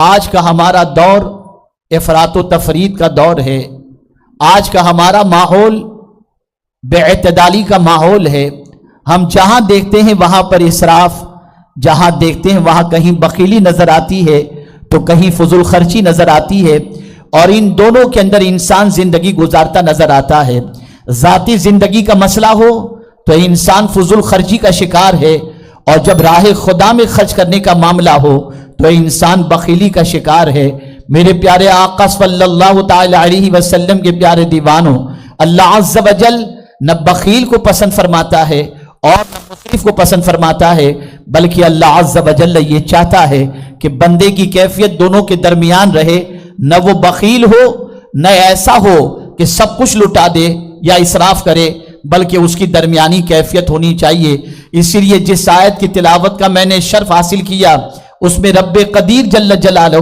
آج کا ہمارا دور افراط و تفرید کا دور ہے۔ آج کا ہمارا ماحول بے اعتدالی کا ماحول ہے۔ ہم جہاں دیکھتے ہیں وہاں پر اسراف، جہاں دیکھتے ہیں وہاں کہیں بخیلی نظر آتی ہے تو کہیں فضول خرچی نظر آتی ہے، اور ان دونوں کے اندر انسان زندگی گزارتا نظر آتا ہے۔ ذاتی زندگی کا مسئلہ ہو تو انسان فضول خرچی کا شکار ہے، اور جب راہ خدا میں خرچ کرنے کا معاملہ ہو تو انسان بخیلی کا شکار ہے۔ میرے پیارے آقا صلی اللہ تعالی علیہ وسلم کے پیارے دیوانوں، اللہ عز و جل نہ بخیل کو پسند فرماتا ہے اور نہ مسرف کو پسند فرماتا ہے، بلکہ اللہ عز و جل یہ چاہتا ہے کہ بندے کی کیفیت دونوں کے درمیان رہے، نہ وہ بخیل ہو نہ ایسا ہو کہ سب کچھ لٹا دے یا اسراف کرے، بلکہ اس کی درمیانی کیفیت ہونی چاہیے۔ اسی لیے جس آیت کی تلاوت کا میں نے شرف حاصل کیا، اس میں رب قدیر جل جلالہ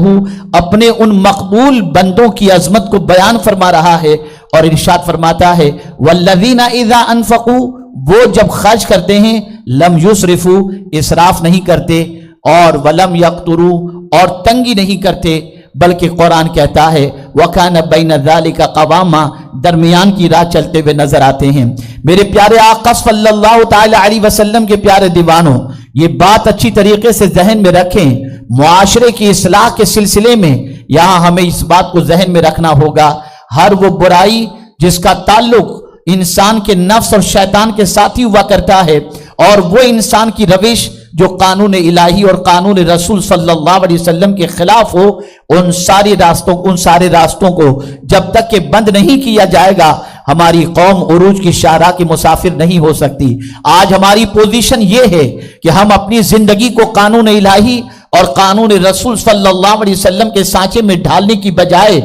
اپنے ان مقبول بندوں کی عظمت کو بیان فرما رہا ہے اور ارشاد فرماتا ہے والذین اذا انفقوا، وہ جب خرچ کرتے ہیں، لم یسرفوا، اسراف نہیں کرتے، اور ولم یقتروا، اور تنگی نہیں کرتے، بلکہ قرآن کہتا ہے وَكَانَ بَيْنَ ذَلِكَ قَوَامًا، درمیان کی راہ چلتے ہوئے نظر آتے ہیں۔ میرے پیارے آقا صلی اللہ تعالی علیہ وسلم کے پیارے دیوانوں، یہ بات اچھی طریقے سے ذہن میں رکھیں۔ معاشرے کی اصلاح کے سلسلے میں یہاں ہمیں اس بات کو ذہن میں رکھنا ہوگا، ہر وہ برائی جس کا تعلق انسان کے نفس اور شیطان کے ساتھ ہی ہوا کرتا ہے، اور وہ انسان کی روش جو قانون الہی اور قانون رسول صلی اللہ علیہ وسلم کے خلاف ہو، ان سارے راستوں کو جب تک کہ بند نہیں کیا جائے گا، ہماری قوم عروج کی شاہراہ کے مسافر نہیں ہو سکتی۔ آج ہماری پوزیشن یہ ہے کہ ہم اپنی زندگی کو قانون الہی اور قانون رسول صلی اللہ علیہ وسلم کے سانچے میں ڈھالنے کی بجائے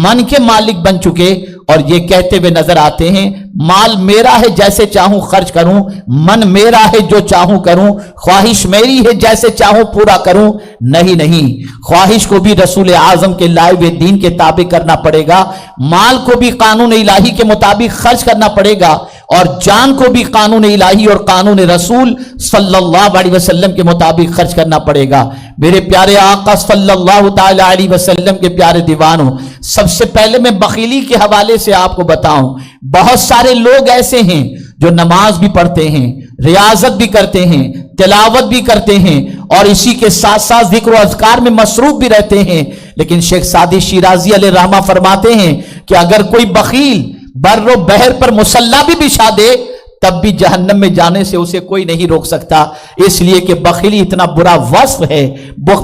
من کے مالک بن چکے، اور یہ کہتے ہوئے نظر آتے ہیں مال میرا ہے، جیسے چاہوں خرچ کروں، من میرا ہے، جو چاہوں کروں، خواہش میری ہے، جیسے چاہوں پورا کروں۔ نہیں، خواہش کو بھی رسول اعظم کے لائے ہوئے دین کے تابع کرنا پڑے گا، مال کو بھی قانون الہی کے مطابق خرچ کرنا پڑے گا، اور جان کو بھی قانون الہی اور قانون رسول صلی اللہ علیہ وسلم کے مطابق خرچ کرنا پڑے گا۔ میرے پیارے آقا صلی اللہ تعالی علیہ وسلم کے پیارے دیوانوں، سب سے پہلے میں بخیلی کے حوالے سے آپ کو بتاؤں، بہت سارے لوگ ایسے ہیں جو نماز بھی پڑھتے ہیں، ریاضت بھی کرتے ہیں، تلاوت بھی کرتے ہیں، اور اسی کے ساتھ ساتھ ذکر و اذکار میں مصروف بھی رہتے ہیں، لیکن شیخ سعدی شیرازی علیہ رحمہ فرماتے ہیں کہ اگر کوئی بخیل بر و بحر پر مصلی بھی بچھا دے تب بھی جہنم میں جانے سے اسے کوئی نہیں روک سکتا، اس لیے کہ بخیلی اتنا برا وصف ہے،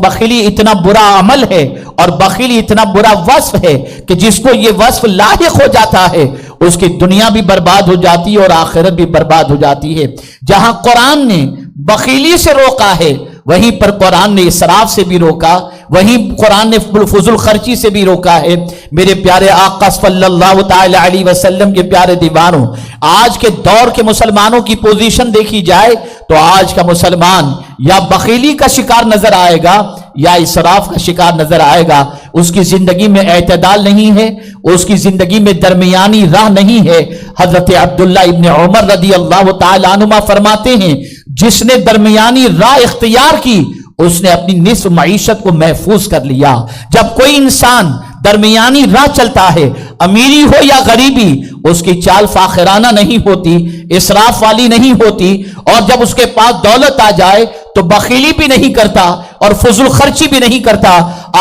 بخیلی اتنا برا عمل ہے، اور بخیلی اتنا برا وصف ہے کہ جس کو یہ وصف لاحق ہو جاتا ہے اس کی دنیا بھی برباد ہو جاتی ہے اور آخرت بھی برباد ہو جاتی ہے۔ جہاں قرآن نے بخیلی سے روکا ہے، وہیں پر قرآن نے اسراف سے بھی روکا، وہیں قرآن نے فضول خرچی سے بھی روکا ہے۔ میرے پیارے آقا صلی اللہ تعالی علیہ وسلم کے پیارے دیوانوں، آج کے دور کے مسلمانوں کی پوزیشن دیکھی جائے تو آج کا مسلمان یا بخیلی کا شکار نظر آئے گا یا اسراف کا شکار نظر آئے گا۔ اس کی زندگی میں اعتدال نہیں ہے، اس کی زندگی میں درمیانی راہ نہیں ہے۔ حضرت عبداللہ ابن عمر رضی اللہ تعالی عنہما فرماتے ہیں جس نے درمیانی راہ اختیار کی اس نے اپنی نصف معیشت کو محفوظ کر لیا۔ جب کوئی انسان درمیانی راہ چلتا ہے، امیری ہو یا غریبی، اس کی چال فاخرانہ نہیں ہوتی، اسراف والی نہیں ہوتی، اور جب اس کے پاس دولت آ جائے تو بخیلی بھی نہیں کرتا اور فضول خرچی بھی نہیں کرتا۔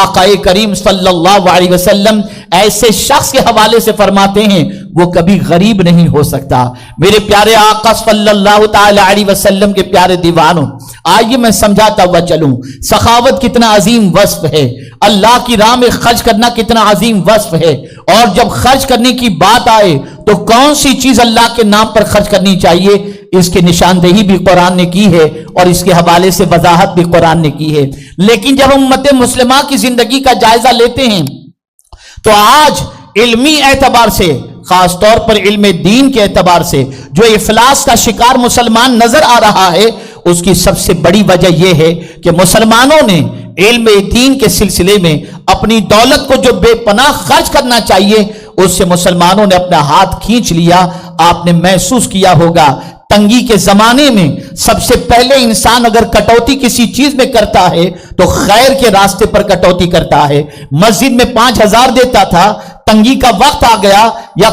آقا کریم صلی اللہ علیہ وسلم ایسے شخص کے حوالے سے فرماتے ہیں وہ کبھی غریب نہیں ہو سکتا۔ میرے پیارے آقا صلی اللہ تعالی علیہ وسلم کے پیارے دیوانوں، آئیے میں سمجھاتا ہوا چلوں، سخاوت کتنا عظیم وصف ہے، اللہ کی راہ میں خرچ کرنا کتنا عظیم وصف ہے، اور جب خرچ کرنے کی بات آئے تو کون سی چیز اللہ کے نام پر خرچ کرنی چاہیے، اس کی نشاندہی بھی قرآن نے کی ہے اور اس کے حوالے سے وضاحت بھی قرآن نے کی ہے۔ لیکن جب امت مسلمہ کی زندگی کا جائزہ لیتے ہیں تو آج علمی اعتبار سے، خاص طور پر علم دین کے اعتبار سے، جو افلاس کا شکار مسلمان نظر آ رہا ہے، اس کی سب سے بڑی وجہ یہ ہے کہ مسلمانوں نے علم دین کے سلسلے میں اپنی دولت کو جو بے پناہ خرچ کرنا چاہیے اس سے مسلمانوں نے اپنا ہاتھ کھینچ لیا۔ آپ نے محسوس کیا ہوگا تنگی کے زمانے میں سب سے پہلے انسان اگر کٹوتی کسی چیز میں کرتا ہے تو خیر کے راستے پر کٹوتی کرتا ہے. مسجد میں 5,000 دیتا تھا, تنگی کا وقت آ گیا یا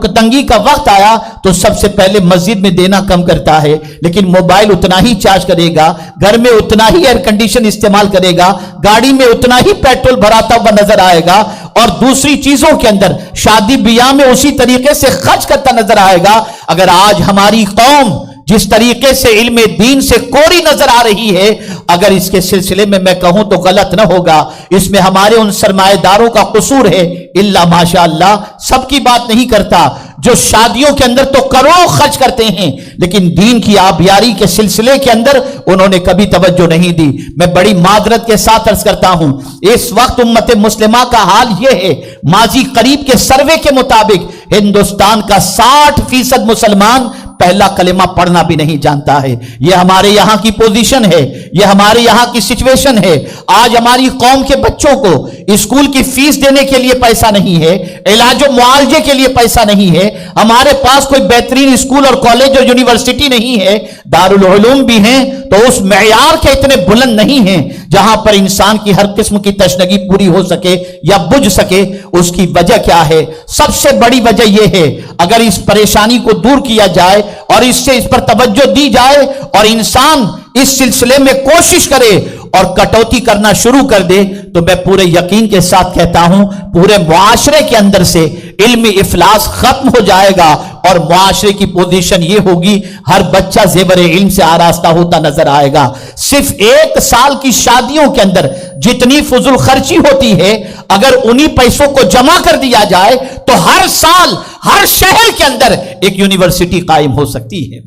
تنگی کا وقت آیا تو سب سے پہلے مسجد میں دینا کم کرتا ہے, لیکن موبائل اتنا ہی چارج کرے گا, گھر میں اتنا ہی ایئر کنڈیشن استعمال کرے گا, گاڑی میں اتنا ہی پیٹرول بھراتا ہوا نظر آئے گا, اور دوسری چیزوں کے اندر شادی بیاہ میں اسی طریقے سے خرچ کرتا نظر آئے گا. اگر آج ہماری قوم جس طریقے سے علم دین سے کوری نظر آ رہی ہے, اگر اس کے سلسلے میں میں کہوں تو غلط نہ ہوگا, اس میں ہمارے ان سرمایہ داروں کا قصور ہے. الا ماشاء اللہ, سب کی بات نہیں کرتا, جو شادیوں کے اندر تو کروڑوں خرچ کرتے ہیں لیکن دین کی آبیاری کے سلسلے کے اندر انہوں نے کبھی توجہ نہیں دی. میں بڑی معذرت کے ساتھ عرض کرتا ہوں, اس وقت امت مسلمہ کا حال یہ ہے, ماضی قریب کے سروے کے مطابق ہندوستان کا 60% مسلمان پہلا کلمہ پڑھنا بھی نہیں جانتا ہے. یہ ہمارے یہاں کی پوزیشن ہے, یہ ہمارے یہاں کی سچویشن ہے. آج ہماری قوم کے بچوں کو اسکول کی فیس دینے کے لیے پیسہ نہیں ہے, علاج و معالجے کے لیے پیسہ نہیں ہے, ہمارے پاس کوئی بہترین اسکول اور کالج اور یونیورسٹی نہیں ہے, دارالعلوم بھی ہیں تو اس معیار کے اتنے بلند نہیں ہیں جہاں پر انسان کی ہر قسم کی تشنگی پوری ہو سکے یا بجھ سکے. اس کی وجہ کیا ہے؟ سب سے بڑی وجہ یہ ہے, اگر اس پریشانی کو دور کیا جائے اور اس پر توجہ دی جائے اور انسان اس سلسلے میں کوشش کرے اور کٹوتی کرنا شروع کر دے, تو میں پورے یقین کے ساتھ کہتا ہوں پورے معاشرے کے اندر سے علمی افلاس ختم ہو جائے گا اور معاشرے کی پوزیشن یہ ہوگی ہر بچہ زیور علم سے آراستہ ہوتا نظر آئے گا. صرف 1 سال کی شادیوں کے اندر جتنی فضول خرچی ہوتی ہے, اگر انہی پیسوں کو جمع کر دیا جائے تو ہر سال ہر شہر کے اندر ایک یونیورسٹی قائم ہو سکتی ہے.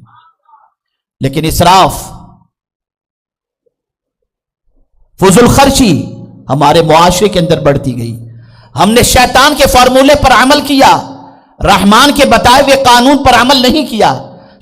لیکن اسراف, فضول خرچی ہمارے معاشرے کے اندر بڑھتی گئی. ہم نے شیطان کے فارمولے پر عمل کیا, رحمان کے بتائے ہوئے قانون پر عمل نہیں کیا.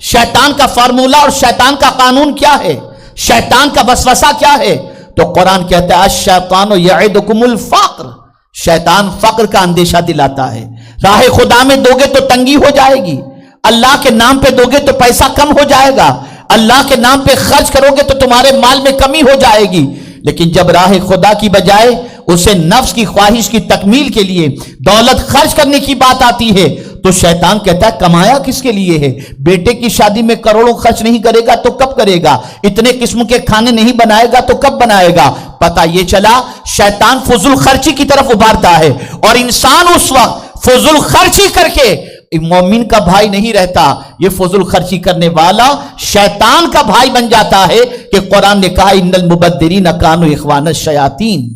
شیطان کا فارمولہ اور شیطان کا قانون کیا ہے, شیطان کا وسوسہ کیا ہے؟ تو قرآن کہتا ہے الشیطان یعدکم الفقر, شیطان فقر کا اندیشہ دلاتا ہے. راہ خدا میں دو گے تو تنگی ہو جائے گی, اللہ کے نام پہ دو گے تو پیسہ کم ہو جائے گا, اللہ کے نام پہ خرچ کرو گے تو تمہارے مال میں کمی ہو جائے گی. لیکن جب راہ خدا کی بجائے اسے نفس کی خواہش کی تکمیل کے لیے دولت خرچ کرنے کی بات آتی ہے تو شیطان کہتا ہے کمایا کس کے لیے ہے؟ بیٹے کی شادی میں کروڑوں خرچ نہیں کرے گا تو کب کرے گا؟ اتنے قسم کے کھانے نہیں بنائے گا تو کب بنائے گا؟ پتہ یہ چلا شیطان فضول خرچی کی طرف ابھارتا ہے, اور انسان اس وقت فضول خرچی کر کے مومن کا بھائی نہیں رہتا, یہ فضول خرچی کرنے والا شیطان کا بھائی بن جاتا ہے. کہ قرآن نے کہا ان المبذرین کانوا اخوان الشیاطین,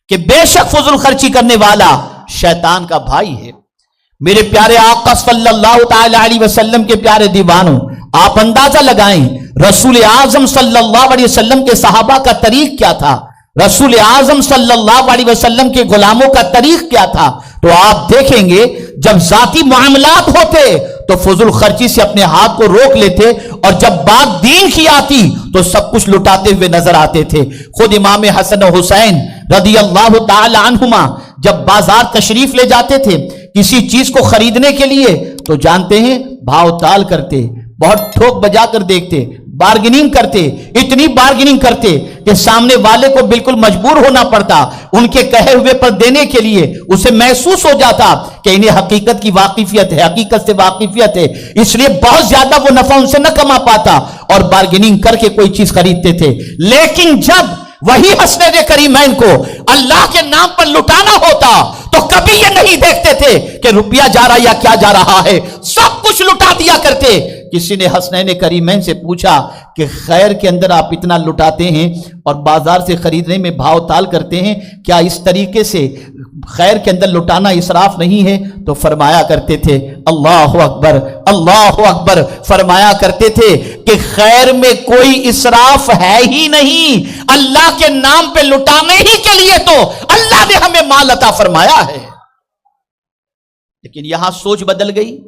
کہ بے شک فضول خرچی کرنے والا شیطان کا بھائی ہے. میرے پیارے آقا صلی اللہ تعالی علیہ وسلم کے پیارے دیوانوں, آپ اندازہ لگائیں رسول اعظم صلی اللہ علیہ وسلم کے صحابہ کا طریق کیا تھا, رسول اعظم صلی اللہ علیہ وسلم کے غلاموں کا طریق کیا تھا. تو آپ دیکھیں گے جب ذاتی معاملات ہوتے تو فضول خرچی سے اپنے ہاتھ کو روک لیتے, اور جب بات دین کی آتی تو سب کچھ لٹاتے ہوئے نظر آتے تھے. خود امام حسن و حسین رضی اللہ تعالی عنہما جب بازار تشریف لے جاتے تھے کسی چیز کو خریدنے کے لیے تو جانتے ہیں بھاؤ تال کرتے, بہت ٹھوک بجا کر دیکھتے, بارگننگ کرتے, اتنی بارگننگ کرتے کہ سامنے والے کو بالکل مجبور ہونا پڑتا ان کے کہے ہوئے پر دینے کے لیے. اسے محسوس ہو جاتا کہ انہیں حقیقت کی واقفیت ہے, حقیقت سے واقفیت ہے, اس لیے بہت زیادہ وہ نفع ان سے نہ کما پاتا اور بارگننگ کر کے کوئی چیز خریدتے تھے. لیکن جب وہی حسنین کریمین کو اللہ کے نام پر لٹانا ہوتا تو کبھی یہ نہیں دیکھتے تھے کہ روپیہ جا رہا یا کیا جا رہا ہے, سب کچھ لٹا دیا کرتے. کسی نے حسنین کریمین سے پوچھا کہ خیر کے اندر آپ اتنا لٹاتے ہیں اور بازار سے خریدنے میں بھاؤ تال کرتے ہیں, کیا اس طریقے سے خیر کے اندر لٹانا اسراف نہیں ہے؟ تو فرمایا کرتے تھے اللہ اکبر اللہ اکبر, فرمایا کرتے تھے کہ خیر میں کوئی اسراف ہے ہی نہیں, اللہ کے نام پہ لٹانے ہی کے لیے تو اللہ نے ہمیں مال عطا فرمایا ہے. لیکن یہاں سوچ بدل گئی,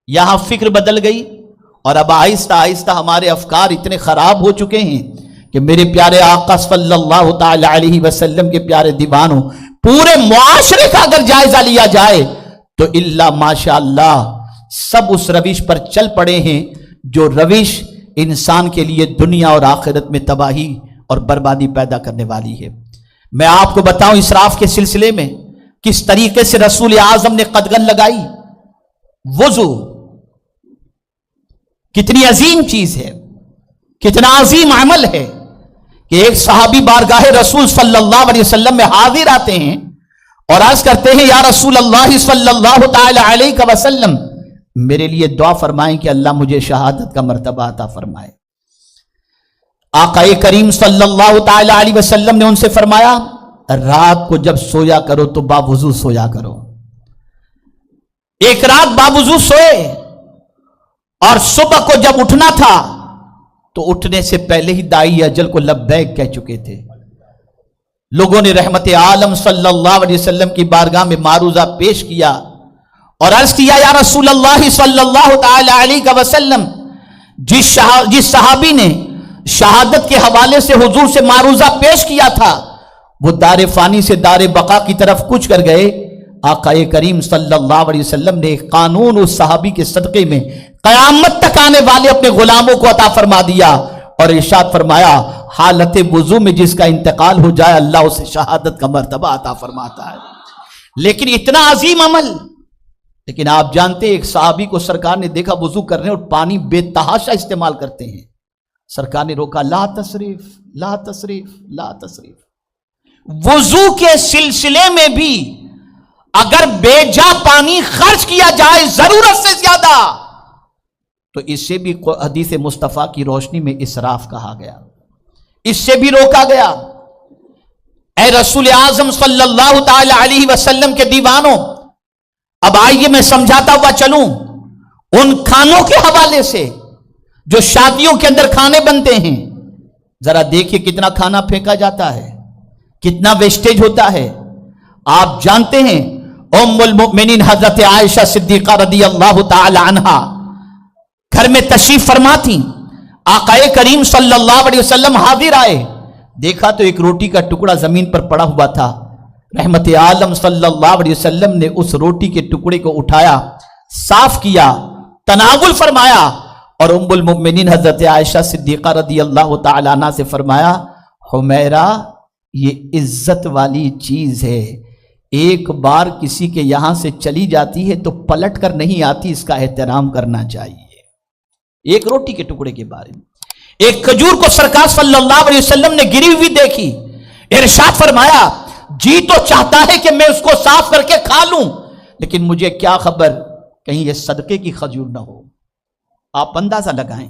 یہاں فکر بدل گئی, اور اب آہستہ آہستہ ہمارے افکار اتنے خراب ہو چکے ہیں کہ میرے پیارے آقا صلی اللہ تعالی علیہ وسلم کے پیارے دیوانوں, پورے معاشرے کا اگر جائزہ لیا جائے تو الا ماشاء اللہ سب اس روش پر چل پڑے ہیں جو روش انسان کے لیے دنیا اور آخرت میں تباہی اور بربادی پیدا کرنے والی ہے۔ میں آپ کو بتاؤں اسراف کے سلسلے میں کس طریقے سے رسول اعظم نے قدغن لگائی۔ وضو کتنی عظیم چیز ہے، کتنا عظیم عمل ہے کہ ایک صحابی بارگاہ رسول صلی اللہ علیہ وسلم میں حاضر آتے ہیں اور عرض کرتے ہیں یا رسول اللہ صلی اللہ تعالی علیہ وسلم میرے لیے دعا فرمائیں کہ اللہ مجھے شہادت کا مرتبہ عطا فرمائے۔ آقا کریم صلی اللہ تعالی علیہ وسلم نے ان سے فرمایا رات کو جب سویا کرو تو باوضو سویا کرو۔ ایک رات باوضو سوئے اور صبح کو جب اٹھنا تھا تو اٹھنے سے پہلے ہی دائی اجل کو لبیک کہہ چکے تھے۔ لوگوں نے رحمت عالم صلی اللہ علیہ وسلم کی بارگاہ میں معروضہ پیش کیا اور عرض کیا یا رسول اللہ صلی اللہ تعالی علیہ وسلم جس صحابی نے شہادت کے حوالے سے حضور سے معروضہ پیش کیا تھا وہ دار فانی سے دار بقا کی طرف کوچ کر گئے۔ آقا کریم صلی اللہ علیہ وسلم نے ایک قانون اس صحابی کے صدقے میں قیامت تک آنے والے اپنے غلاموں کو عطا فرما دیا اور ارشاد فرمایا حالت وضو میں جس کا انتقال ہو جائے اللہ اسے شہادت کا مرتبہ عطا فرماتا ہے۔ لیکن اتنا عظیم عمل، لیکن آپ جانتے ہیں ایک صحابی کو سرکار نے دیکھا وضو کرنے اور پانی بے تحاشا استعمال کرتے ہیں، سرکار نے روکا لا تصریف لا تصریف لا تصریف۔ وضو کے سلسلے میں بھی اگر بے جا پانی خرچ کیا جائے ضرورت سے زیادہ تو اس سے بھی حدیث مصطفیٰ کی روشنی میں اسراف کہا گیا، اس سے بھی روکا گیا۔ اے رسول اعظم صلی اللہ تعالی علیہ وسلم کے دیوانوں، اب آئیے میں سمجھاتا ہوا چلوں ان کھانوں کے حوالے سے جو شادیوں کے اندر کھانے بنتے ہیں۔ ذرا دیکھیے کتنا کھانا پھینکا جاتا ہے، کتنا ویسٹیج ہوتا ہے۔ آپ جانتے ہیں ام المؤمنین حضرت عائشہ صدیقہ رضی اللہ تعالی عنہا گھر میں تشریف فرما تھیں، آقا کریم صلی اللہ علیہ وسلم حاضر آئے، دیکھا تو ایک روٹی کا ٹکڑا زمین پر پڑا ہوا تھا۔ رحمت عالم صلی اللہ علیہ وسلم نے اس روٹی کے ٹکڑے کو اٹھایا، صاف کیا، تناول فرمایا اور ام المؤمنین حضرت عائشہ صدیقہ رضی اللہ تعالی عنہ سے فرمایا حمیرہ یہ عزت والی چیز ہے، ایک بار کسی کے یہاں سے چلی جاتی ہے تو پلٹ کر نہیں آتی، اس کا احترام کرنا چاہیے۔ ایک روٹی کے ٹکڑے کے بارے میں ایک کھجور کو سرکار صلی اللہ علیہ وسلم نے گری ہوئی دیکھی، ارشاد فرمایا جی تو چاہتا ہے کہ میں اس کو صاف کر کے کھا لوں لیکن مجھے کیا خبر کہیں یہ صدقے کی کھجور نہ ہو۔ آپ اندازہ لگائیں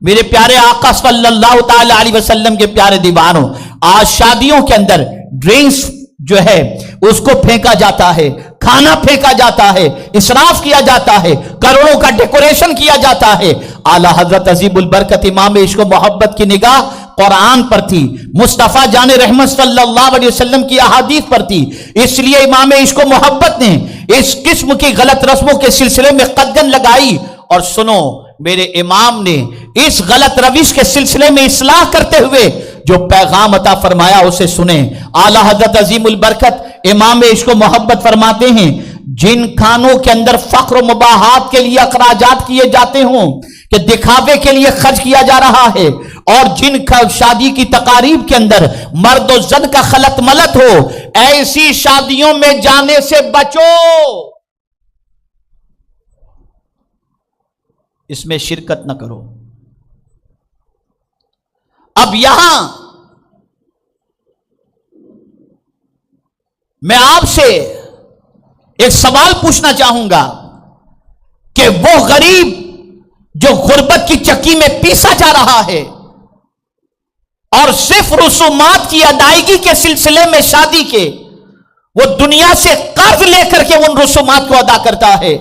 میرے پیارے آقا صلی اللہ تعالی علیہ وسلم کے پیارے دیوانوں، آج شادیوں کے اندر ڈرنکس جو ہے اس کو پھینکا جاتا ہے، کھانا پھینکا جاتا ہے، اسراف کیا جاتا ہے، کروڑوں کا ڈیکوریشن کیا جاتا ہے۔ اعلیٰ حضرت عظیم البرکت امام عشق و محبت کی نگاہ قرآن پر تھی، مصطفیٰ جان رحمت صلی اللہ علیہ وسلم کی احادیث پر تھی، اس لیے امام عشق و محبت نے اس قسم کی غلط رسموں کے سلسلے میں قدغن لگائی۔ اور سنو میرے امام نے اس غلط روش کے سلسلے میں اصلاح کرتے ہوئے جو پیغام عطا فرمایا اسے سنیں۔ اعلیٰ حضرت عظیم البرکت امام عشق و محبت فرماتے ہیں جن کھانوں کے اندر فخر و مباحات کے لیے اخراجات کیے جاتے ہوں کہ دکھاوے کے لیے خرچ کیا جا رہا ہے، اور جن شادی کی تقاریب کے اندر مرد و زن کا خلط ملط ہو، ایسی شادیوں میں جانے سے بچو، اس میں شرکت نہ کرو۔ اب یہاں میں آپ سے ایک سوال پوچھنا چاہوں گا کہ وہ غریب جو غربت کی چکی میں پیسا جا رہا ہے اور صرف رسومات کی ادائیگی کے سلسلے میں شادی کے وہ دنیا سے قرض لے کر کے ان رسومات کو ادا کرتا ہے،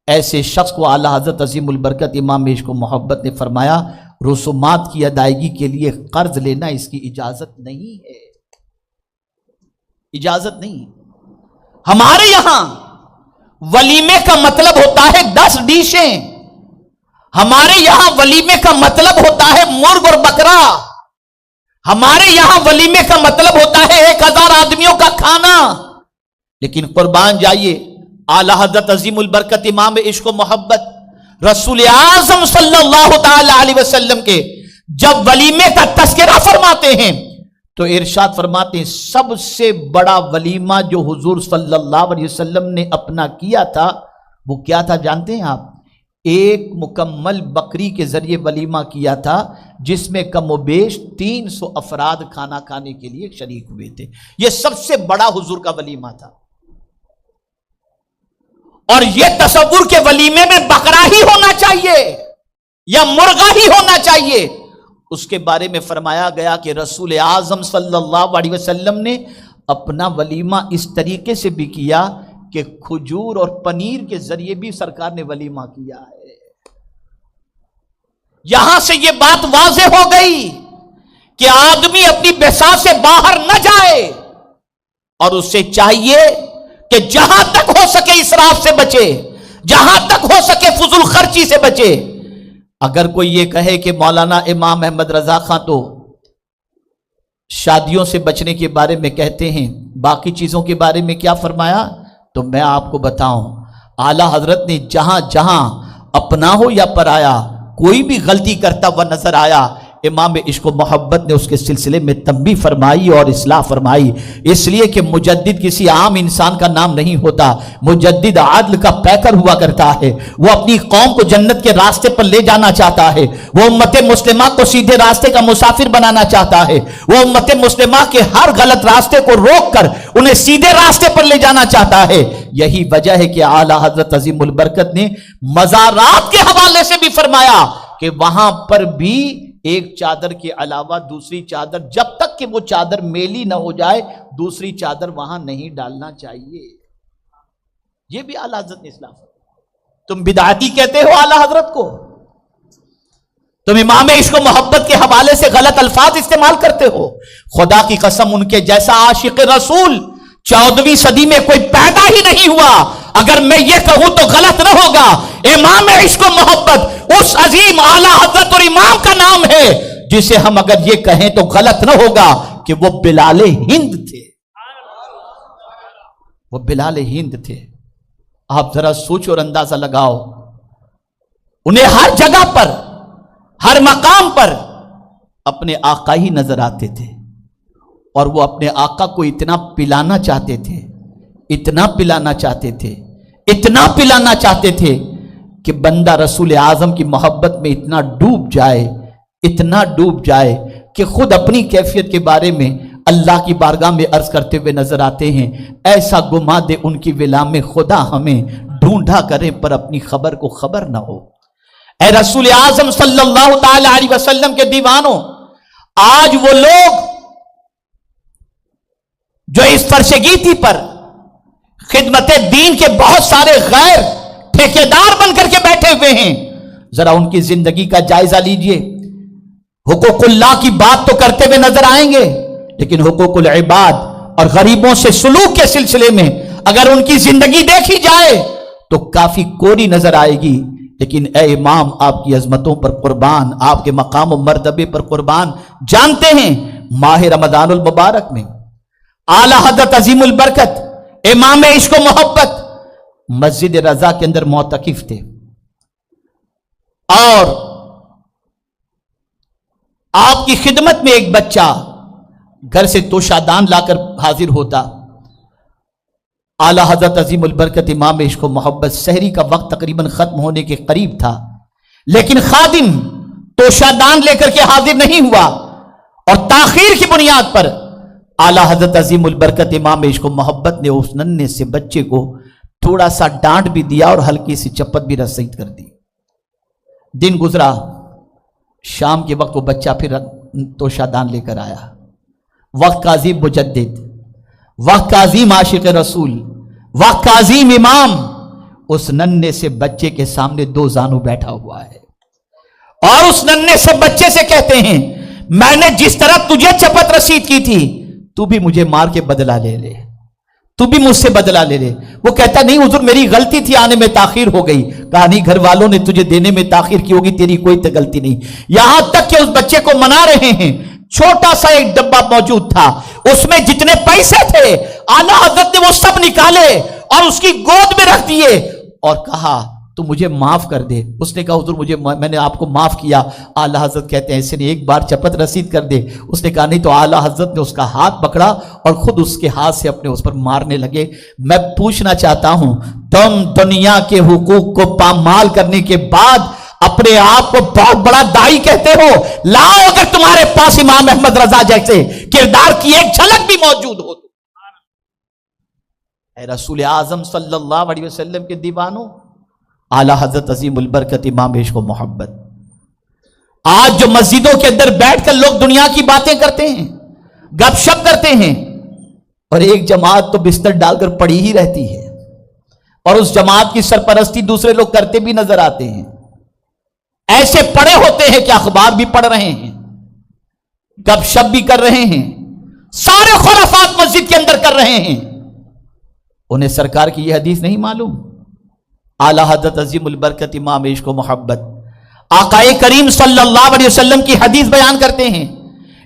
ایسے شخص کو اعلیٰ حضرت عظیم البرکت امام عشق و محبت نے فرمایا رسومات کی ادائیگی کے لیے قرض لینا اس کی اجازت نہیں ہے، اجازت نہیں۔ ہمارے یہاں ولیمے کا مطلب ہوتا ہے 10 ڈیشیں، ہمارے یہاں ولیمے کا مطلب ہوتا ہے مرغ اور بکرا، ہمارے یہاں ولیمے کا مطلب ہوتا ہے 1000 آدمیوں کا کھانا۔ لیکن قربان جائیے اعلیٰ حضرت عظیم البرکت امام عشق و محبت رسول اعظم صلی اللہ تعالی علیہ وسلم کے جب ولیمے کا تذکرہ فرماتے ہیں تو ارشاد فرماتے ہیں سب سے بڑا ولیمہ جو حضور صلی اللہ علیہ وسلم نے اپنا کیا تھا وہ کیا تھا جانتے ہیں آپ؟ ایک مکمل بکری کے ذریعے ولیمہ کیا تھا جس میں کم و بیش 300 افراد کھانا کھانے کے لیے شریک ہوئے تھے. یہ سب سے بڑا حضور کا ولیمہ تھا. اور یہ تصور کے ولیمے میں بکرا ہی ہونا چاہیے یا مرغا ہی ہونا چاہیے، اس کے بارے میں فرمایا گیا کہ رسول اعظم صلی اللہ علیہ وسلم نے اپنا ولیمہ اس طریقے سے بھی کیا کہ کھجور اور پنیر کے ذریعے بھی سرکار نے ولیمہ کیا ہے. یہاں سے یہ بات واضح ہو گئی کہ آدمی اپنی بساط سے باہر نہ جائے اور اسے چاہیے کہ جہاں تک ہو سکے اسراف سے بچے، جہاں تک ہو سکے فضول خرچی سے بچے. اگر کوئی یہ کہے کہ مولانا امام احمد رضا خان تو شادیوں سے بچنے کے بارے میں کہتے ہیں، باقی چیزوں کے بارے میں کیا فرمایا؟ تو میں آپ کو بتاؤں، اعلیٰ حضرت نے جہاں جہاں اپنا ہو یا پرایا کوئی بھی غلطی کرتا ہوا نظر آیا، امام عشق و محبت نے اس کے سلسلے میں تنبیہ فرمائی اور اصلاح فرمائی. اس لیے کہ مجدد کسی عام انسان کا نام نہیں ہوتا، مجدد عدل کا پیکر ہوا کرتا ہے. وہ اپنی قوم کو جنت کے راستے پر لے جانا چاہتا ہے، وہ امت مسلمہ کو سیدھے راستے کا مسافر بنانا چاہتا ہے، وہ امت مسلمہ کے ہر غلط راستے کو روک کر انہیں سیدھے راستے پر لے جانا چاہتا ہے. یہی وجہ ہے کہ اعلیٰ حضرت عظیم البرکت نے مزارات کے حوالے سے بھی فرمایا کہ وہاں پر بھی ایک چادر کے علاوہ دوسری چادر، جب تک کہ وہ چادر میلی نہ ہو جائے دوسری چادر وہاں نہیں ڈالنا چاہیے. یہ بھی اعلیٰ حضرت نے اصلاح فرمایا. تم بدعتی کہتے ہو اعلیٰ حضرت کو، تم امام عشق و محبت کے حوالے سے غلط الفاظ استعمال کرتے ہو. خدا کی قسم ان کے جیسا عاشق رسول 14ویں صدی میں کوئی پیدا ہی نہیں ہوا. اگر میں یہ کہوں تو غلط نہ ہوگا. امام عشق و محبت اس عظیم اعلیٰ حضرت اور امام کا نام ہے جسے ہم اگر یہ کہیں تو غلط نہ ہوگا کہ وہ بلال ہند تھے. وہ بلال ہند تھے. آپ ذرا سوچ اور اندازہ لگاؤ، انہیں ہر جگہ پر ہر مقام پر اپنے آقا ہی نظر آتے تھے اور وہ اپنے آقا کو اتنا پلانا چاہتے تھے، اتنا پلانا چاہتے تھے، اتنا پلانا چاہتے تھے کہ بندہ رسول اعظم کی محبت میں اتنا ڈوب جائے، اتنا ڈوب جائے کہ خود اپنی کیفیت کے بارے میں اللہ کی بارگاہ میں عرض کرتے ہوئے نظر آتے ہیں، ایسا گما دے ان کی ولا میں خدا ہمیں ڈھونڈا کرے پر اپنی خبر کو خبر نہ ہو. اے رسول اعظم صلی اللہ تعالی علیہ وسلم کے دیوانوں، آج وہ لوگ جو اس فرشگیتی پر خدمت دین کے بہت سارے غیر ٹھیکیدار بن کر کے بیٹھے ہوئے ہیں، ذرا ان کی زندگی کا جائزہ لیجئے. حقوق اللہ کی بات تو کرتے ہوئے نظر آئیں گے، لیکن حقوق العباد اور غریبوں سے سلوک کے سلسلے میں اگر ان کی زندگی دیکھی جائے تو کافی کوری نظر آئے گی. لیکن اے امام، آپ کی عظمتوں پر قربان، آپ کے مقام و مرتبے پر قربان. جانتے ہیں ماہ رمضان المبارک میں اعلیٰ حضرت عظیم البرکت امام عشق و محبت مسجد رضا کے اندر معتکف تھے اور آپ کی خدمت میں ایک بچہ گھر سے توشادان لا کر حاضر ہوتا. اعلیٰ حضرت عظیم البرکت امام عشق و محبت سحری کا وقت تقریباً ختم ہونے کے قریب تھا، لیکن خادم توشادان لے کر کے حاضر نہیں ہوا اور تاخیر کی بنیاد پر اعلیٰ حضرت عظیم البرکت امام عشق و محبت نے اس ننھے سے بچے کو تھوڑا سا ڈانٹ بھی دیا اور ہلکی سی چپت بھی رسید کر دی. دن گزرا، شام کے وقت وہ بچہ پھر توشادان لے کر آیا. وقت کا عظیم مجدد، وقت کا عظیم عاشق رسول، وقت کا عظیم امام اس ننھے سے بچے کے سامنے دو زانو بیٹھا ہوا ہے اور اس ننھے سے بچے سے کہتے ہیں، میں نے جس طرح تجھے چپت رسید کی تھی تو بھی مجھے مار کے بدلہ لے لے، تو بھی مجھ سے بدلہ لے لے. وہ کہتا نہیں حضور میری غلطی تھی، آنے میں تاخیر ہو گئی. کہا نہیں، گھر والوں نے تجھے دینے میں تاخیر کی ہوگی، تیری کوئی غلطی نہیں. یہاں تک کہ اس بچے کو منا رہے ہیں. چھوٹا سا ایک ڈبہ موجود تھا، اس میں جتنے پیسے تھے اعلیٰ حضرت نے وہ سب نکالے اور اس کی گود میں رکھ دیے اور کہا تو مجھے معاف کر دے. اس نے کہا حضور میں نے آپ کو معاف کیا. اعلیٰ حضرت کہتے ہیں ایسے نہیں، ایک بار چپت رسید کر دے. اس نے کہا نہیں. تو اعلیٰ حضرت نے اس کا ہاتھ پکڑا اور خود اس کے ہاتھ سے اپنے اس پر مارنے لگے. میں پوچھنا چاہتا ہوں، تم دنیا کے حقوق کو پامال کرنے کے بعد اپنے آپ کو بہت بڑا داعی کہتے ہو. لاؤ اگر تمہارے پاس امام احمد رضا جیسے کردار کی ایک جھلک بھی موجود ہو تو. اے رسول اعظم صلی اللہ علیہ وسلم کے دیوانوں، اعلیٰ حضرت عظیم البرکت امام عشق و محبت، آج جو مسجدوں کے اندر بیٹھ کر لوگ دنیا کی باتیں کرتے ہیں، گپ شپ کرتے ہیں، اور ایک جماعت تو بستر ڈال کر پڑی ہی رہتی ہے، اور اس جماعت کی سرپرستی دوسرے لوگ کرتے بھی نظر آتے ہیں. ایسے پڑے ہوتے ہیں کہ اخبار بھی پڑھ رہے ہیں، گپ شپ بھی کر رہے ہیں، سارے خرافات مسجد کے اندر کر رہے ہیں. انہیں سرکار کی یہ حدیث نہیں معلوم. اعلیٰ حضرت عظیم البرکت امام عشق و محبت آقا کریم صلی اللہ علیہ وسلم کی حدیث بیان کرتے ہیں.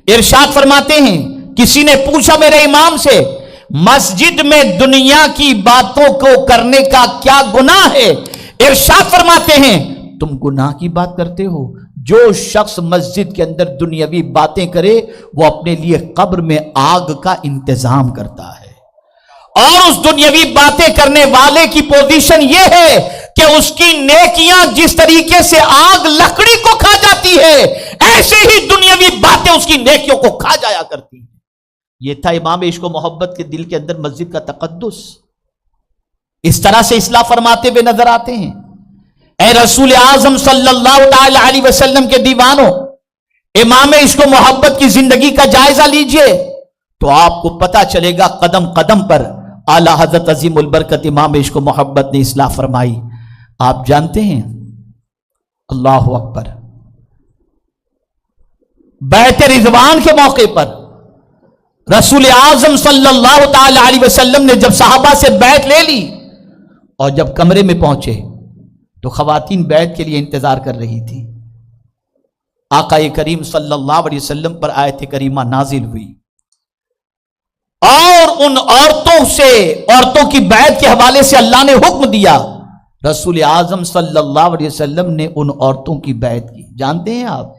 ارشاد فرماتے ہیں، کسی نے پوچھا میرے امام سے مسجد میں دنیا کی باتوں کو کرنے کا کیا گناہ ہے؟ ارشاد فرماتے ہیں تم گناہ کی بات کرتے ہو. جو شخص مسجد کے اندر دنیاوی باتیں کرے وہ اپنے لیے قبر میں آگ کا انتظام کرتا ہے. اور اس دنیاوی باتیں کرنے والے کی پوزیشن یہ ہے کہ اس کی نیکیاں جس طریقے سے آگ لکڑی کو کھا جاتی ہے، ایسے ہی دنیاوی باتیں اس کی نیکیوں کو کھا جایا کرتی ہیں. یہ تھا امام عشق و محبت کے دل کے اندر مسجد کا تقدس. اس طرح سے اصلاح فرماتے ہوئے نظر آتے ہیں. اے رسول اعظم صلی اللہ تعالی علیہ وسلم کے دیوانوں، امام عشق و محبت کی زندگی کا جائزہ لیجئے تو آپ کو پتا چلے گا قدم قدم پر اعلیٰ حضرت عظیم البرکت امام عشق و محبت نے اصلاح فرمائی. آپ جانتے ہیں، اللہ اکبر، بیعت رضوان کے موقع پر رسول اعظم صلی اللہ تعالی علیہ وسلم نے جب صحابہ سے بیعت لے لی اور جب کمرے میں پہنچے تو خواتین بیعت کے لیے انتظار کر رہی تھی. آقا کریم صلی اللہ علیہ وسلم پر آیت کریمہ نازل ہوئی اور ان عورتوں کی بیعت کے حوالے سے اللہ نے حکم دیا. رسول اعظم صلی اللہ علیہ وسلم نے ان عورتوں کی بیعت کی. جانتے ہیں آپ،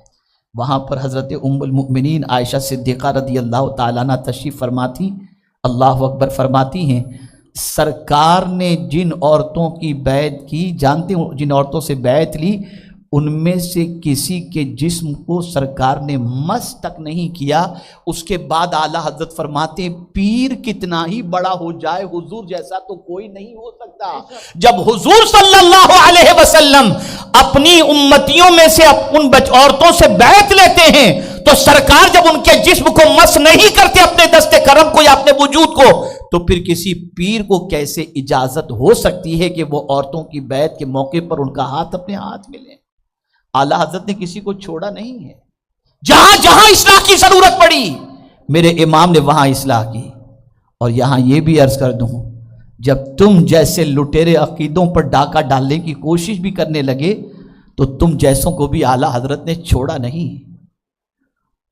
وہاں پر حضرت ام المؤمنین عائشہ صدیقہ رضی اللہ تعالیٰ عنہ تشریف فرماتی، اللہ اکبر فرماتی ہیں سرکار نے جن عورتوں کی بیعت کی، جانتے ہیں جن عورتوں سے بیعت لی، ان میں سے کسی کے جسم کو سرکار نے مس تک نہیں کیا. اس کے بعد اعلیٰ حضرت فرماتے ہیں پیر کتنا ہی بڑا ہو جائے حضور جیسا تو کوئی نہیں ہو سکتا. جب حضور صلی اللہ علیہ وسلم اپنی امتیوں میں سے ان عورتوں سے بیعت لیتے ہیں تو سرکار جب ان کے جسم کو مس نہیں کرتے اپنے دست کرم کو یا اپنے وجود کو، تو پھر کسی پیر کو کیسے اجازت ہو سکتی ہے کہ وہ عورتوں کی بیعت کے موقع پر ان کا ہاتھ اپنے ہاتھ میں لیں؟ اعلیٰ حضرت نے کسی کو چھوڑا نہیں ہے. جہاں جہاں اصلاح کی ضرورت پڑی میرے امام نے وہاں اصلاح کی. اور یہاں یہ بھی عرض کر دوں، جب تم جیسے لٹیرے عقیدوں پر ڈاکہ ڈالنے کی کوشش بھی کرنے لگے تو تم جیسوں کو بھی اعلیٰ حضرت نے چھوڑا نہیں،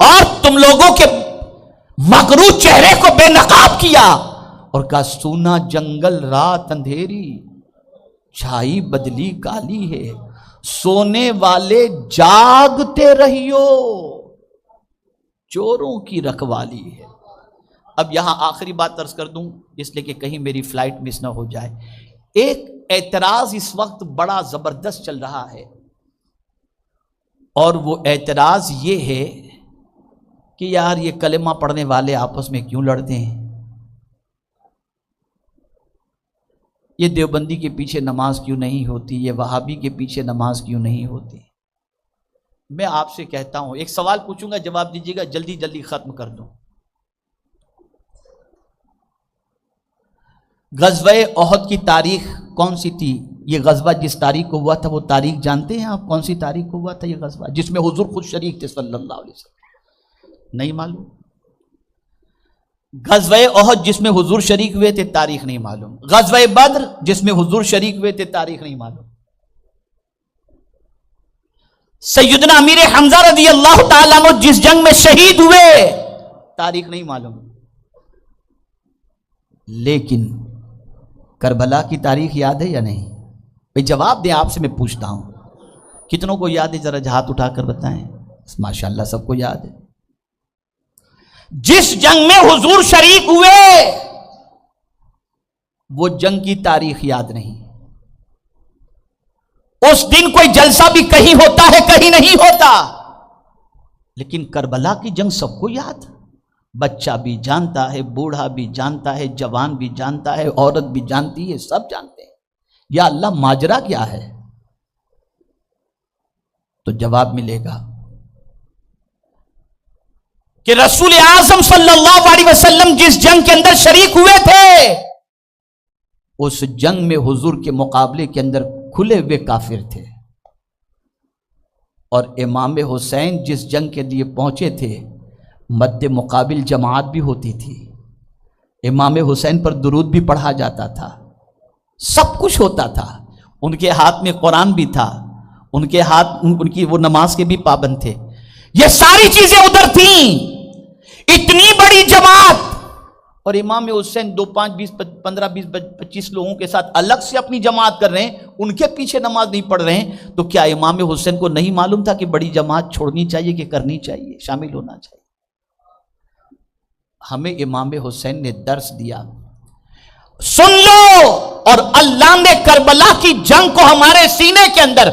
اور تم لوگوں کے مغرور چہرے کو بے نقاب کیا اور کہا سونا جنگل رات اندھیری، چھائی بدلی کالی ہے، سونے والے جاگتے رہیو، چوروں کی رکھوالی ہے. اب یہاں آخری بات عرض کر دوں اس لیے کہ کہیں میری فلائٹ مس نہ ہو جائے. ایک اعتراض اس وقت بڑا زبردست چل رہا ہے، اور وہ اعتراض یہ ہے کہ یار یہ کلمہ پڑھنے والے آپس میں کیوں لڑتے ہیں، یہ دیوبندی کے پیچھے نماز کیوں نہیں ہوتی، یہ وہابی کے پیچھے نماز کیوں نہیں ہوتی. میں آپ سے کہتا ہوں، ایک سوال پوچھوں گا جواب دیجیے گا، جلدی جلدی ختم کر دوں. غزوہ احد کی تاریخ کون سی تھی؟ یہ غزوہ جس تاریخ کو ہوا تھا وہ تاریخ جانتے ہیں آپ؟ کون سی تاریخ کو ہوا تھا یہ غزوہ جس میں حضور خود شریک تھے صلی اللہ علیہ وسلم؟ نہیں معلوم. غزوہ احد جس میں حضور شریک ہوئے تھے تاریخ نہیں معلوم. غزوہ بدر جس میں حضور شریک ہوئے تھے تاریخ نہیں معلوم. سیدنا امیر حمزہ رضی اللہ تعالیٰ عنہ جس جنگ میں شہید ہوئے تاریخ نہیں معلوم. لیکن کربلا کی تاریخ یاد ہے یا نہیں؟ بھئی جواب دیں، آپ سے میں پوچھتا ہوں، کتنوں کو یاد ہے؟ ذرا ہاتھ اٹھا کر بتائیں۔ ماشاءاللہ سب کو یاد ہے۔ جس جنگ میں حضور شریک ہوئے وہ جنگ کی تاریخ یاد نہیں، اس دن کوئی جلسہ بھی کہیں ہوتا ہے کہیں نہیں ہوتا، لیکن کربلا کی جنگ سب کو یاد، بچہ بھی جانتا ہے، بوڑھا بھی جانتا ہے، جوان بھی جانتا ہے، عورت بھی جانتی ہے، سب جانتے ہیں۔ یا اللہ ماجرا کیا ہے؟ تو جواب ملے گا کہ رسول اعظم صلی اللہ علیہ وسلم جس جنگ کے اندر شریک ہوئے تھے، اس جنگ میں حضور کے مقابلے کے اندر کھلے ہوئے کافر تھے، اور امام حسین جس جنگ کے لیے پہنچے تھے مد مقابل جماعت بھی ہوتی تھی، امام حسین پر درود بھی پڑھا جاتا تھا، سب کچھ ہوتا تھا، ان کے ہاتھ میں قرآن بھی تھا، ان کے ہاتھ ان کی وہ نماز کے بھی پابند تھے، یہ ساری چیزیں ادھر تھیں، اتنی بڑی جماعت، اور امام حسین 2 5 20 15 20 25 لوگوں کے ساتھ الگ سے اپنی جماعت کر رہے ہیں، ان کے پیچھے نماز نہیں پڑھ رہے ہیں، تو کیا امام حسین کو نہیں معلوم تھا کہ بڑی جماعت چھوڑنی چاہیے کہ کرنی چاہیے، شامل ہونا چاہیے؟ ہمیں امام حسین نے درس دیا، سن لو، اور اللہ نے کربلا کی جنگ کو ہمارے سینے کے اندر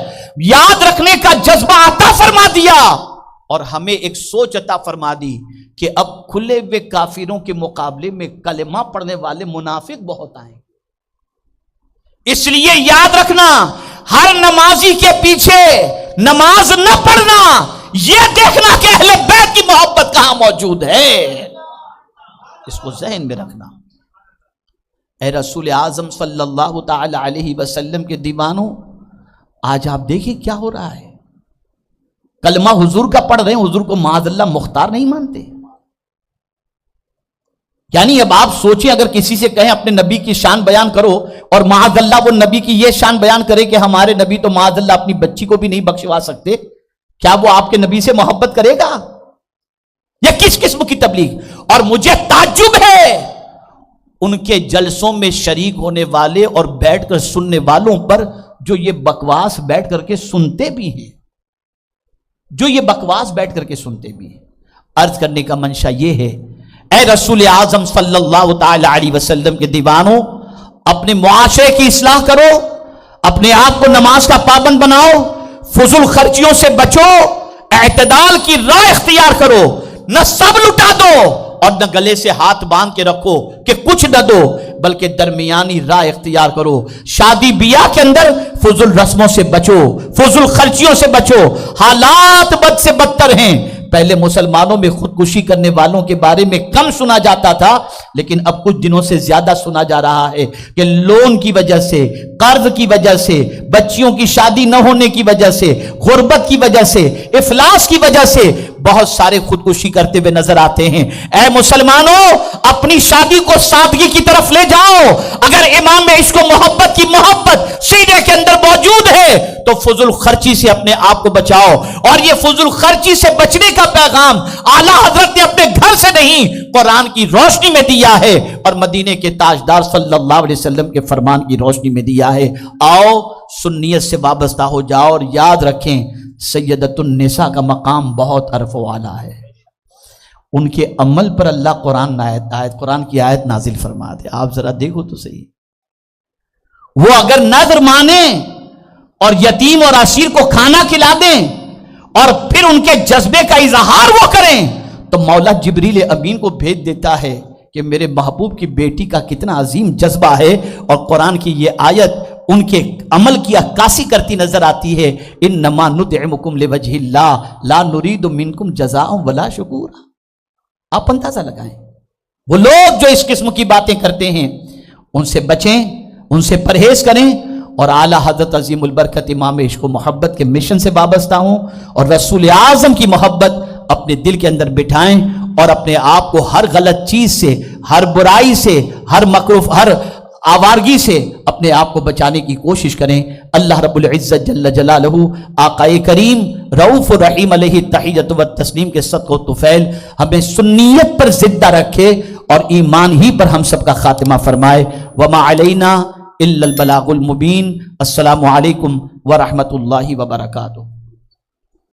یاد رکھنے کا جذبہ عطا فرما دیا، اور ہمیں ایک سوچ عطا فرما دی کہ اب کھلے ہوئے کافروں کے مقابلے میں کلمہ پڑھنے والے منافق بہت آئیں، اس لیے یاد رکھنا، ہر نمازی کے پیچھے نماز نہ پڑھنا، یہ دیکھنا کہ اہل بیت کی محبت کہاں موجود ہے، اس کو ذہن میں رکھنا۔ اے رسول اعظم صلی اللہ تعالی علیہ وسلم کے دیوانوں، آج آپ دیکھیں کیا ہو رہا ہے، کلمہ حضور کا پڑھ رہے ہیں، حضور کو معاذ اللہ مختار نہیں مانتے۔ یعنی اب آپ سوچیں، اگر کسی سے کہیں اپنے نبی کی شان بیان کرو، اور معاذ اللہ وہ نبی کی یہ شان بیان کرے کہ ہمارے نبی تو معاذ اللہ اپنی بچی کو بھی نہیں بخشوا سکتے، کیا وہ آپ کے نبی سے محبت کرے گا؟ یہ کس قسم کی تبلیغ؟ اور مجھے تعجب ہے ان کے جلسوں میں شریک ہونے والے اور بیٹھ کر سننے والوں پر، جو یہ بکواس بیٹھ کر کے سنتے بھی ہیں، جو یہ بکواس بیٹھ کر کے سنتے بھی ہیں۔ عرض کرنے کا منشا یہ ہے، اے رسول اعظم صلی اللہ تعالی علیہ وسلم کے دیوانوں، اپنے معاشرے کی اصلاح کرو، اپنے آپ کو نماز کا پابند بناؤ، فضول خرچیوں سے بچو، اعتدال کی راہ اختیار کرو، نہ سب لٹا دو اور نہ گلے سے ہاتھ باندھ کے رکھو کہ کچھ نہ دو، بلکہ درمیانی راہ اختیار کرو۔ شادی بیاہ کے اندر فضول رسموں سے بچو، فضول خرچیوں سے بچو، حالات بد سے بدتر ہیں۔ پہلے مسلمانوں میں خودکشی کرنے والوں کے بارے میں کم سنا جاتا تھا، لیکن اب کچھ دنوں سے زیادہ سنا جا رہا ہے کہ لون کی وجہ سے، قرض کی وجہ سے، بچیوں کی شادی نہ ہونے کی وجہ سے، غربت کی وجہ سے، افلاس کی وجہ سے بہت سارے خودکشی کرتے ہوئے نظر آتے ہیں۔ اے مسلمانوں، اپنی شادی کو سادگی کی طرف لے جاؤ۔ اگر امام عشق و محبت کی محبت سینے کے اندر موجود ہے تو فضول خرچی سے اپنے آپ کو بچاؤ، اور یہ فضول خرچی سے بچنے کا پیغام اعلیٰ حضرت نے اپنے گھر سے نہیں، قرآن کی روشنی میں دیا ہے، اور مدینے کے تاجدار صلی اللہ علیہ وسلم کے فرمان کی روشنی میں دیا ہے۔ آؤ سنیت سے وابستہ ہو جاؤ، اور یاد رکھیں سیدۃ النساء کا مقام بہت عرف و اعلیٰ ہے، ان کے عمل پر اللہ قرآن کی آیت نازل فرما دے۔ آپ ذرا دیکھو تو صحیح، وہ اگر نظر مانیں اور یتیم اور اسیر کو کھانا کھلا دیں اور پھر ان کے جذبے کا اظہار وہ کریں، تو مولا جبریل امین کو بھیج دیتا ہے کہ میرے محبوب کی بیٹی کا کتنا عظیم جذبہ ہے، اور قرآن کی یہ آیت ان کے عمل کی عکاسی کرتی نظر آتی ہے۔ انما نطعمکم لوجہ اللہ لا نرید منکم جزاء ولا شکورا۔ آپ اندازہ لگائیں، وہ لوگ جو اس قسم کی باتیں کرتے ہیں ان سے بچیں، ان سے پرہیز کریں، اور اعلیٰ حضرت عظیم البرکت امام عشق و محبت کے مشن سے وابستہ ہوں، اور رسول اعظم کی محبت اپنے دل کے اندر بٹھائیں، اور اپنے آپ کو ہر غلط چیز سے، ہر برائی سے، ہر مکروہ، ہر آوارگی سے اپنے آپ کو بچانے کی کوشش کریں۔ اللہ رب العزت جل جلالہ آقا کریم رؤوف الرحیم علیہ التحیۃ والتسلیم کے صدقہ و طفیل ہمیں سنیت پر زندہ رکھے، اور ایمان ہی پر ہم سب کا خاتمہ فرمائے۔ وما علینا الا البلاغ المبین۔ السلام علیکم ورحمۃ اللہ وبرکاتہ۔